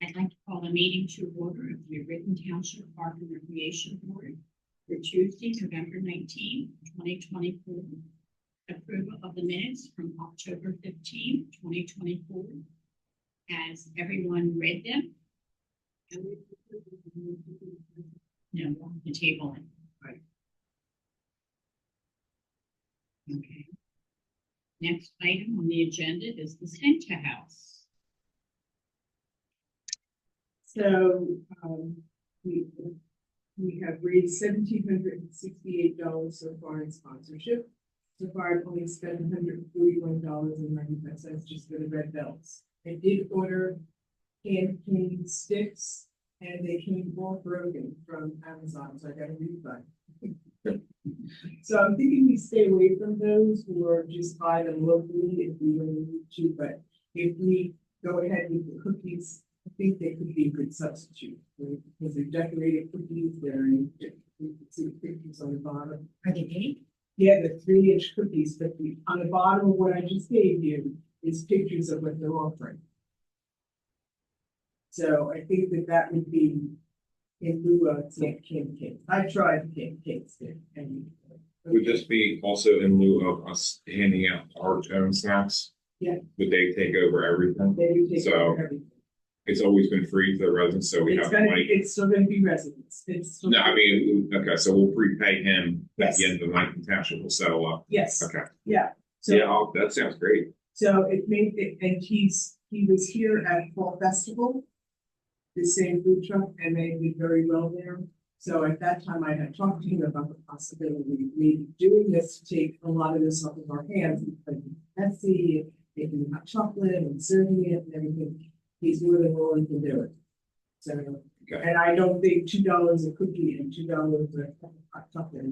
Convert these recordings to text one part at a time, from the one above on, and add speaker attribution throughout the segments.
Speaker 1: I'd like to call a meeting to order of the Ritten Township Park and Recreation Board for Tuesday, November 19, 2024. Approval of the minutes from October 15, 2024. Has everyone read them? No, the table. Right. Okay. Next item on the agenda is the Santa House.
Speaker 2: So we have raised $1,768 so far in sponsorship. So far, I've only spent $141.95 just for the red belts. I did order canned cane sticks, and they came all broken from Amazon, so I got a refund. So I'm thinking we stay away from those, or just buy them locally if we really need to. But if we go ahead with the cookies, I think they could be a good substitute, right? Because they're decorated cookies. They're you can see the pictures on the bottom.
Speaker 1: Are they big?
Speaker 2: Yeah, the 3-inch cookies, but on the bottom of what I just gave you is pictures of what they're offering. So I think that would be in lieu of canned cake. I tried the canned cake stick, and
Speaker 3: Would this be also in lieu of us handing out our own snacks?
Speaker 2: Yeah.
Speaker 3: Would they take over everything?
Speaker 2: they do take
Speaker 3: So,
Speaker 2: over everything.
Speaker 3: It's always been free for the residents, so we have money.
Speaker 2: It's still gonna be residents. It's still.
Speaker 3: No, I mean, okay, so we'll prepay him at
Speaker 2: Yes.
Speaker 3: the end of the night and township will settle up.
Speaker 2: Yes,
Speaker 3: Okay.
Speaker 2: yeah. So,
Speaker 3: Yeah, that sounds great.
Speaker 2: so it made it, and he was here at Fall Festival, the same food truck, and they did very well there. So at that time, I had talked to him about the possibility of maybe doing this to take a lot of this off of our hands, like Etsy, making hot chocolate and serving it and everything. He's more than willing to do it. So,
Speaker 3: Okay.
Speaker 2: and I don't think $2 a cookie and $2 a hot chocolate.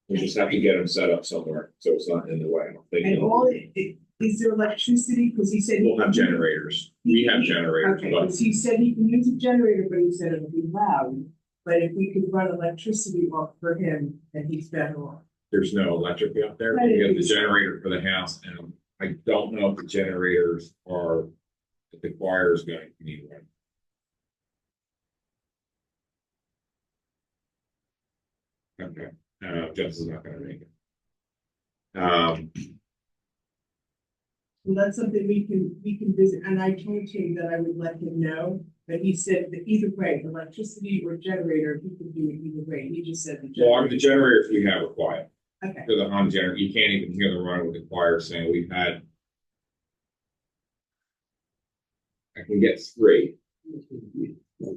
Speaker 3: We just have to get them set up somewhere, so it's not in the way. I don't think.
Speaker 2: And all is there electricity? Because he said.
Speaker 3: We'll have generators. We have generators,
Speaker 2: Okay,
Speaker 3: but
Speaker 2: because he said he can use a generator, but he said it'll be loud. But if we could run electricity off for him, then he's better off.
Speaker 3: there's no electric out there.
Speaker 2: Right.
Speaker 3: We have the generator for the house, and I don't know if the generators are, if the choir is going to need one. Okay, Jess is not gonna make it.
Speaker 2: Well, that's something we can visit, and I told him that I would let him know. But he said that either way, electricity or generator, he could do it either way. He just said the
Speaker 3: Well, I mean,
Speaker 2: generator.
Speaker 3: the generators we have are quiet.
Speaker 2: Okay,
Speaker 3: For the Honda generator, you can't even hear them running with the choir saying we've had. I can get 3.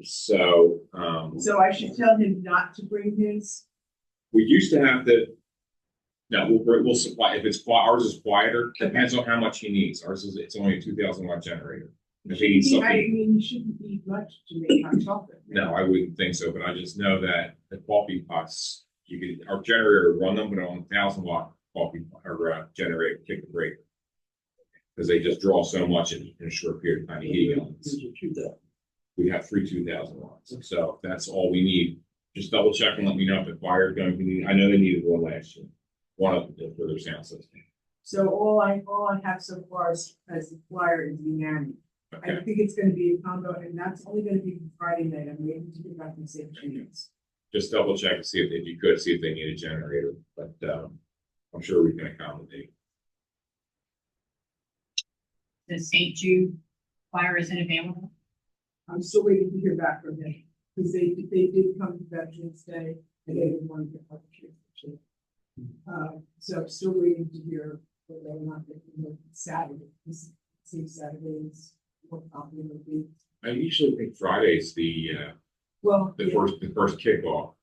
Speaker 3: So,
Speaker 2: so I should tell him not to bring his.
Speaker 3: we used to have to. No, we'll supply, if it's quiet, ours is quieter, depends on how much he needs. Ours is, it's only a 2,000-watt generator. If he needs
Speaker 2: I
Speaker 3: something,
Speaker 2: mean, he shouldn't need much to make hot chocolate.
Speaker 3: no, I wouldn't think so, but I just know that the coffee pots, you could, our generator would run them, but on 1,000-watt coffee or generator, kick the breaker. Because they just draw so much in a short period of time to heat elements. We have 3 2,000 watts, so that's all we need. Just double check and let me know if the choir is going to need. I know they needed one last year. One of them for their sound system.
Speaker 2: So all I have so far as the flyer is Unani. I
Speaker 3: Okay,
Speaker 2: think it's gonna be a combo, and that's only gonna be Friday night. I'm waiting to get back from St. James.
Speaker 3: just double check and see if you could see if they need a generator, but I'm sure we can accommodate.
Speaker 1: The St. Jude choir isn't available?
Speaker 2: I'm still waiting to hear back from him, because they did come to Veterans Day, and they didn't want to get public. So I'm still waiting to hear whether or not they can make Saturday. This seems Saturdays more popular would be.
Speaker 3: I usually think Friday's the
Speaker 2: Well, yeah.
Speaker 3: first kickoff.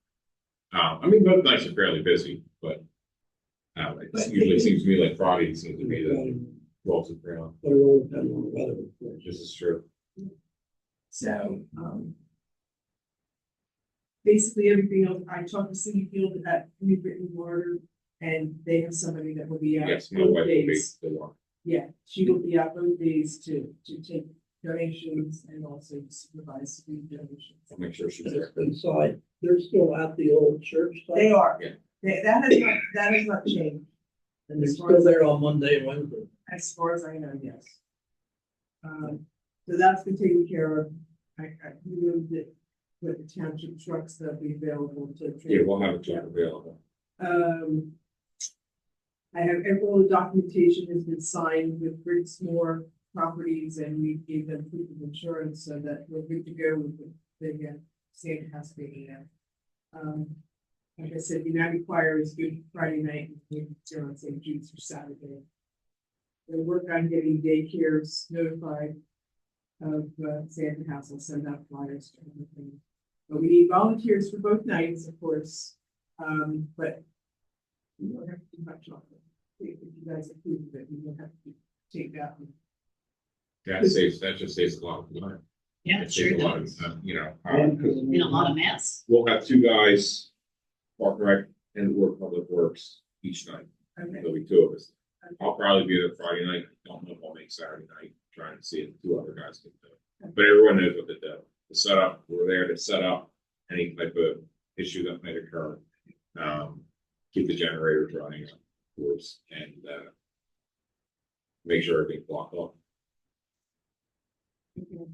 Speaker 3: I mean, both nights are fairly busy, but it usually seems to me like Friday seems to be the rolls of ground.
Speaker 4: But it all depends on the weather, of course.
Speaker 3: This is true.
Speaker 2: So, basically everything else, I talked to Cindy Field at New Britain Water, and they have somebody that will be out
Speaker 3: Yes, my
Speaker 2: both
Speaker 3: wife will be
Speaker 2: days.
Speaker 3: the one.
Speaker 2: Yeah, she will be out both days to take donations and also to supervise food donations.
Speaker 3: I'll make sure she's
Speaker 4: And
Speaker 3: there.
Speaker 4: it's inside, they're still at the old church site.
Speaker 2: They are.
Speaker 3: Yeah.
Speaker 2: That has not changed,
Speaker 4: And they're still there on Monday and Wednesday.
Speaker 2: as far as I know, yes. So that's been taken care of. I moved it with the township trucks that'll be available to.
Speaker 3: Yeah, we'll have a truck available.
Speaker 2: I have, all the documentation has been signed with Brixmore Properties and we gave them proof of insurance so that we're good to go with the Santa House meeting now. Like I said, United Choir is good Friday night, and we're on St. Jude's for Saturday. They work on getting daycares notified of Santa House. I'll send out flyers to everything. But we need volunteers for both nights, of course, but we don't have to do much on it. If you guys approve of it, we don't have to take that one.
Speaker 3: That just saves a lot of time.
Speaker 1: Yeah,
Speaker 3: It
Speaker 1: it sure
Speaker 3: saves a lot of
Speaker 1: does.
Speaker 3: time, you know.
Speaker 1: In a lot of mess.
Speaker 3: We'll have two guys, Park Rec and Work Public Works each night.
Speaker 2: Okay,
Speaker 3: There'll be two of us. I'll probably be there Friday night. Don't know if I'll make Saturday night, trying to see if two other guys can do it. But everyone knows what to do. The setup, we're there to set up any type of issue that might occur. Keep the generators running, of course, and make sure everything's blocked off.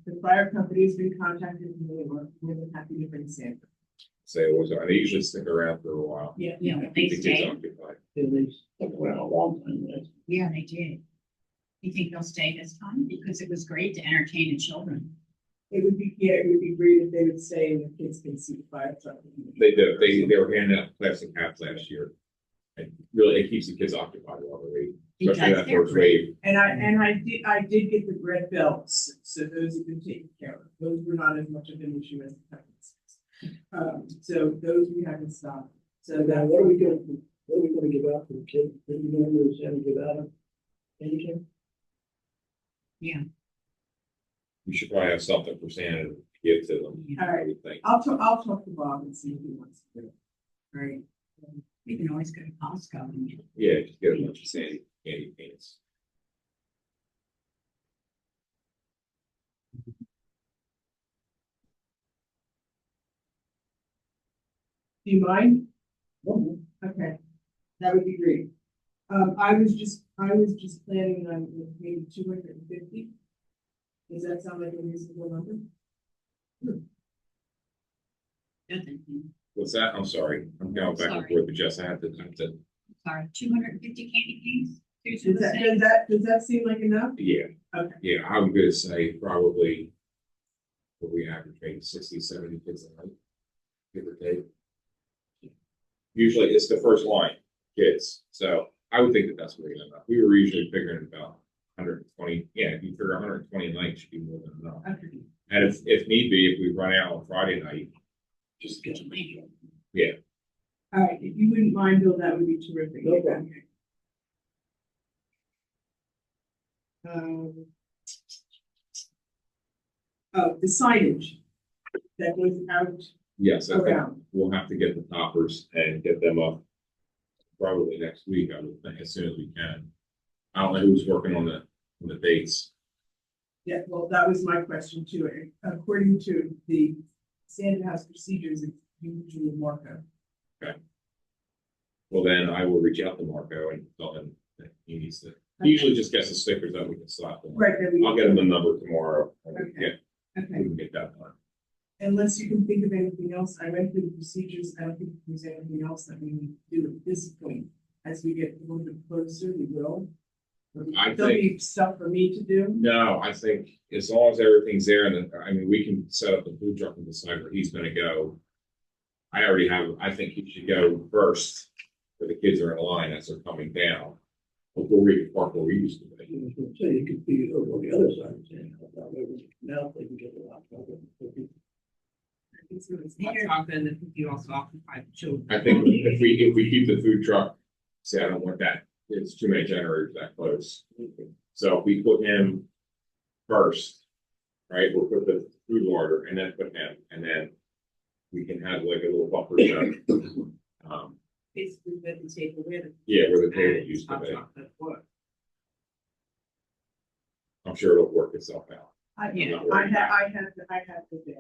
Speaker 2: the fire company's been contacted, and they were more than happy to bring Santa.
Speaker 3: Say it was, they usually stick around for a while.
Speaker 2: Yeah.
Speaker 1: Yeah,
Speaker 3: Keep
Speaker 1: they
Speaker 3: the kids
Speaker 1: stay.
Speaker 3: occupied.
Speaker 4: At least, like, around a long time, right?
Speaker 1: Yeah, they did. You think they'll stay this time? Because it was great to entertain the children.
Speaker 2: It would be great if they would stay and the kids can see the fire truck.
Speaker 3: They do, they were handing out plastic hats last year. And really, it keeps the kids occupied while they wait,
Speaker 1: It
Speaker 3: especially
Speaker 1: does,
Speaker 3: that
Speaker 1: they're
Speaker 3: first
Speaker 1: great.
Speaker 3: wave.
Speaker 2: And I did get the red belts, so those have been taken care of. Those were not as much of an issue as the peppermints. So those we haven't stopped. So
Speaker 4: Now,
Speaker 2: that,
Speaker 4: what are we gonna give out for the kids? Do you know where it's gonna give out? Anything?
Speaker 1: Yeah.
Speaker 3: You should probably have something for Santa to give to them.
Speaker 1: Yeah.
Speaker 2: all right,
Speaker 3: I would think.
Speaker 2: I'll talk to Bob and see if he wants to do it. All right.
Speaker 1: We can always go to Costco and get.
Speaker 3: Yeah, just get a bunch of candy canes.
Speaker 2: Do you mind?
Speaker 4: No,
Speaker 2: Okay, that would be great. I was just planning on maybe 250. Does that sound like a reasonable number?
Speaker 1: Good thinking.
Speaker 3: What's that? I'm sorry. I'm going back and
Speaker 1: Sorry.
Speaker 3: forth with Jess. I have to,
Speaker 1: Sorry, 250 candy canes?
Speaker 2: Does that seem like enough?
Speaker 3: yeah.
Speaker 2: Okay.
Speaker 3: Yeah, I would gonna say probably. What we average, maybe 60, 70 kids a night. Give or take. Usually it's the first line, kids. So I would think that that's really enough. We were usually figuring about 120. Yeah, if you figure 120 a night should be more than enough.
Speaker 2: Okay.
Speaker 3: And if need be, if we run out on Friday night, just get
Speaker 1: Good lady.
Speaker 2: All right, if you wouldn't mind, Bill, that would be terrific.
Speaker 4: No problem.
Speaker 2: Oh, the signage that goes out
Speaker 3: yes, I think
Speaker 2: around.
Speaker 3: we'll have to get the toppers and get them up. Probably next week, I would think, as soon as we can. I don't know who's working on the dates.
Speaker 2: Yeah, well, that was my question too. According to the Santa House procedures, it's usually Marco.
Speaker 3: Well, then I will reach out to Marco and tell him that he needs to, he usually just gets the stickers that we can slap on.
Speaker 2: Right, that we.
Speaker 3: I'll get him the number tomorrow. And we
Speaker 2: Okay. We
Speaker 3: we can get that done.
Speaker 2: Unless you can think of anything else, I went through the procedures, I don't think there's anything else that we need to do at this point. As we get a little bit closer, we will.
Speaker 3: I
Speaker 2: There'll
Speaker 3: think-
Speaker 2: be stuff for me to do.
Speaker 3: No, I think as long as everything's there, and then, I mean, we can set up the food truck and decide where he's gonna go. I already have, I think he should go first, where the kids are in line as they're coming down. Before we park where we used to be.
Speaker 4: I was gonna say, you could be over on the other side of town, now they can get a lot.
Speaker 2: It's hot chocolate, and then you also occupy the children.
Speaker 3: I think if we keep the food truck, see, I don't want that, it's too many generators that close. So if we put him first, right, we'll put the food order and then put him, and then we can have like a little buffer zone.
Speaker 2: Basically, let the table with it.
Speaker 3: Yeah, where the table used to be. I'm sure it'll work itself out.
Speaker 2: I
Speaker 1: Yeah.
Speaker 2: have the bid.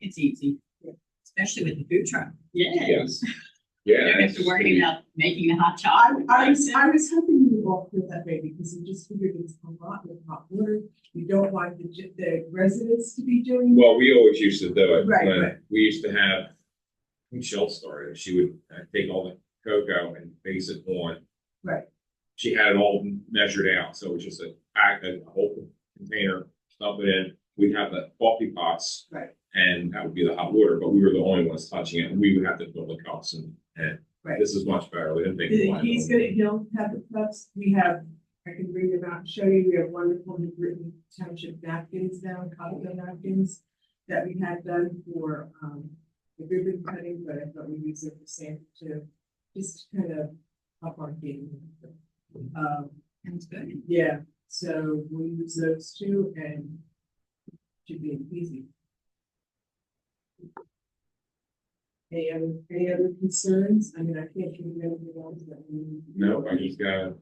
Speaker 1: It's easy.
Speaker 2: Yeah.
Speaker 1: Especially with the food truck.
Speaker 3: Yes. Yeah.
Speaker 1: don't have to worry about making the hot chocolate.
Speaker 2: I was hoping you all feel that way because I just figured it's a lot with hot water. You don't want the residents to be doing.
Speaker 3: Well, we always used to do it.
Speaker 2: Right,
Speaker 3: when
Speaker 2: right.
Speaker 3: We used to have, Michelle started, she would take all the cocoa and base it on.
Speaker 2: Right.
Speaker 3: She had it all measured out, so it was just a pack, a whole container, dump it in. We'd have the coffee pots.
Speaker 2: Right.
Speaker 3: And that would be the hot water, but we were the only ones touching it, and we would have to fill the cups and
Speaker 2: Right.
Speaker 3: this is much better. We didn't think. it was.
Speaker 2: He'll have the cups. We have, I can bring them out and show you. We have wonderful written township napkins now, cotton napkins that we had done for, the ribbon cutting, but I thought we'd use it for Santa too. Just kind of up our game.
Speaker 1: Sounds good.
Speaker 2: Yeah, so we'll use those two and should be easy. Any other concerns? I mean, I can't think of anything else that we.
Speaker 3: No, I just gotta,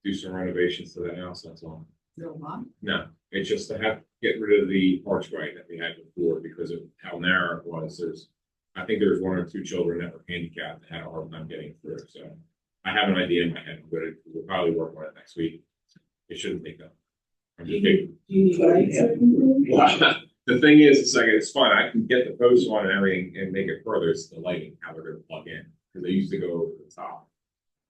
Speaker 3: do some renovations to the house, that's all.
Speaker 2: Is there a lot?
Speaker 3: No, it's just to have, get rid of the archway that we had before because of how narrow it was. I think there was one or two children that were handicapped that had a hard time getting through, so. I have an idea in my head, but we'll probably work on it next week. It shouldn't take that. I'm
Speaker 2: Do
Speaker 3: just
Speaker 2: you
Speaker 3: kidding.
Speaker 2: need lights or anything?
Speaker 3: The thing is, it's fun. I can get the posts on and everything and make it further. It's the lighting, how they're gonna plug in, because they used to go over the top.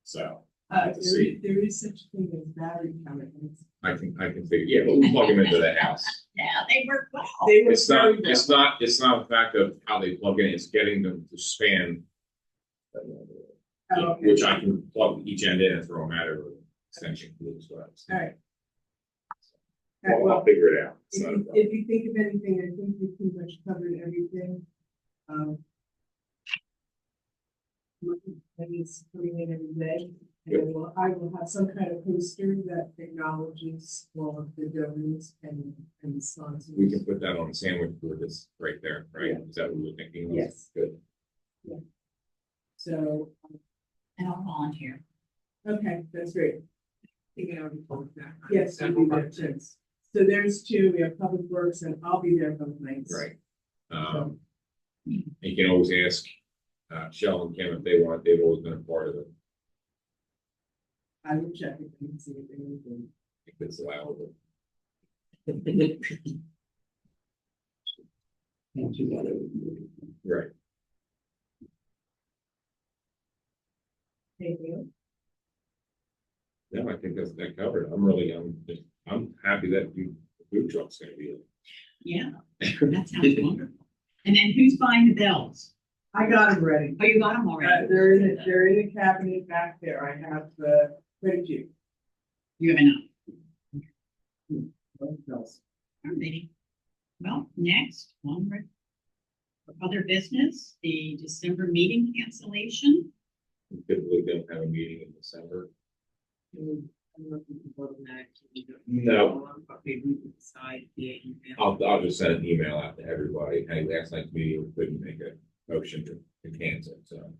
Speaker 3: So
Speaker 2: There is such a thing as battery chemicals.
Speaker 3: I can figure, yeah, but we plug them into the house.
Speaker 1: Yeah, they work well.
Speaker 2: They were
Speaker 3: It's not,
Speaker 2: very well.
Speaker 3: it's not a fact of how they plug in, it's getting them to span.
Speaker 2: Oh, okay.
Speaker 3: Which I can plug each end in and throw them out of extension cord as well.
Speaker 2: All right.
Speaker 3: Well, I'll figure it out. It's
Speaker 2: If
Speaker 3: not a
Speaker 2: you,
Speaker 3: problem.
Speaker 2: if you think of anything, I think we pretty much covered everything. And it's coming in every day, and I will have some kind of poster that acknowledges all of the donors and the sponsors.
Speaker 3: We can put that on the sandwich board that's right there, right?
Speaker 2: Yeah.
Speaker 3: Is that what we're thinking?
Speaker 2: Yes.
Speaker 3: Good.
Speaker 2: So,
Speaker 1: And I'll volunteer.
Speaker 2: okay, that's great.
Speaker 5: Thinking I would hold that.
Speaker 2: Yes, we'll be there too. So there's two, we have Public Works and I'll be there both nights.
Speaker 3: Right. You can always ask, Shell and Kim if they want, they've always been a part of it,
Speaker 2: I will check it and see if anything.
Speaker 3: if it's allowed.
Speaker 4: Can't do that every year.
Speaker 3: Right.
Speaker 2: Anything else?
Speaker 3: No, I think that's that covered. I'm happy that the food truck's gonna be.
Speaker 1: Yeah, that sounds wonderful. And then who's buying the bells?
Speaker 2: I got them ready.
Speaker 1: Oh, you got them already?
Speaker 2: They're in the cabinet back there. I have, quite a few.
Speaker 1: You have enough.
Speaker 2: What else?
Speaker 1: Alrighty. Well, next, onward. Other business, the December meeting cancellation.
Speaker 3: We typically don't have a meeting in December.
Speaker 5: I'm looking for automatic.
Speaker 3: No.
Speaker 5: Okay, we can decide via email.
Speaker 3: I'll just send an email out to everybody. Hey, last night's meeting, we couldn't make a motion to cancel, so.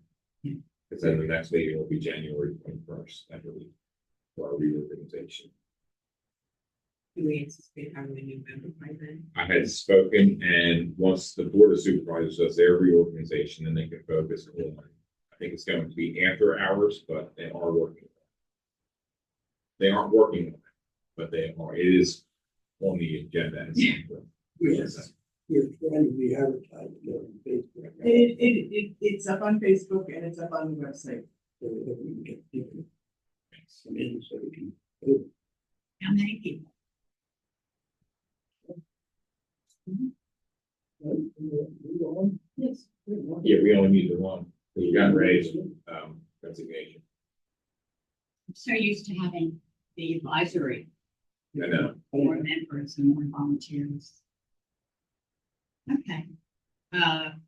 Speaker 3: Because then the next meeting will be January 21st, I believe, for our reorganization.
Speaker 5: Do we anticipate having a new member by then?
Speaker 3: I had spoken, and once the board of supervisors does their reorganization, then they can focus on, I think it's going to be after hours, but they are working. They aren't working on it, but they are, it is on the agenda. at some point.
Speaker 4: Yes, you're trying to be advertised on Facebook.
Speaker 2: It's up on Facebook and it's up on the website.
Speaker 4: So that we can get people come in so we can vote.
Speaker 1: How many people?
Speaker 4: Right? Move on.
Speaker 1: Yes.
Speaker 3: Yeah, we only need the one, because we got raised, resignation.
Speaker 1: I'm so used to having the advisory,
Speaker 3: I know.
Speaker 1: more members and more volunteers. Okay.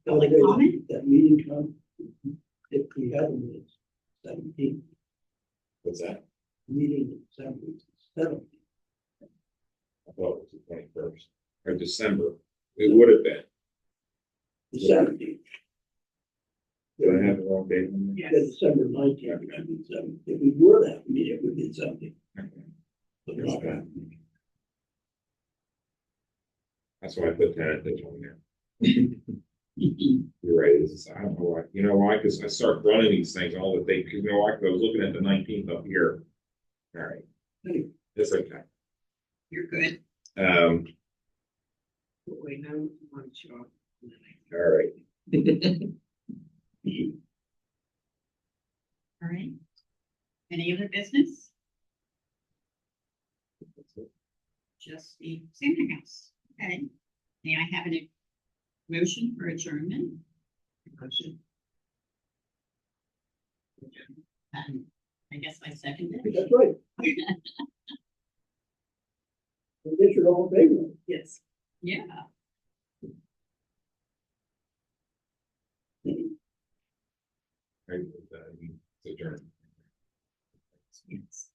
Speaker 1: Public comment?
Speaker 4: That meeting come, if we have a meeting, 17,
Speaker 3: What's that?
Speaker 4: meeting, 17.
Speaker 3: I thought it was the 21st, or December. It would have been.
Speaker 4: The 17th.
Speaker 3: Did I have the wrong date on
Speaker 2: Yes.
Speaker 4: December 19th, we should be 17th. If we were to have a meeting, it would be 17th.
Speaker 3: there?
Speaker 4: But we're not gonna have a meeting.
Speaker 3: That's why I put tentative on there. You're right, this is, I don't know why, you know why, because I start running these things, all the things, you know why, 'cause I was looking at the 19th up here. All right. It's okay.
Speaker 5: You're good.
Speaker 3: Um,
Speaker 5: But wait, no, one shot.
Speaker 3: all right.
Speaker 1: All right. Any other business? Just the Santa House. Okay. May I have a motion for adjournment?
Speaker 5: Motion.
Speaker 1: I guess I second it.
Speaker 4: That's right. I guess you're all in favor.
Speaker 5: Yes.
Speaker 1: Yeah.
Speaker 3: Right, it's adjourned.
Speaker 5: Yes.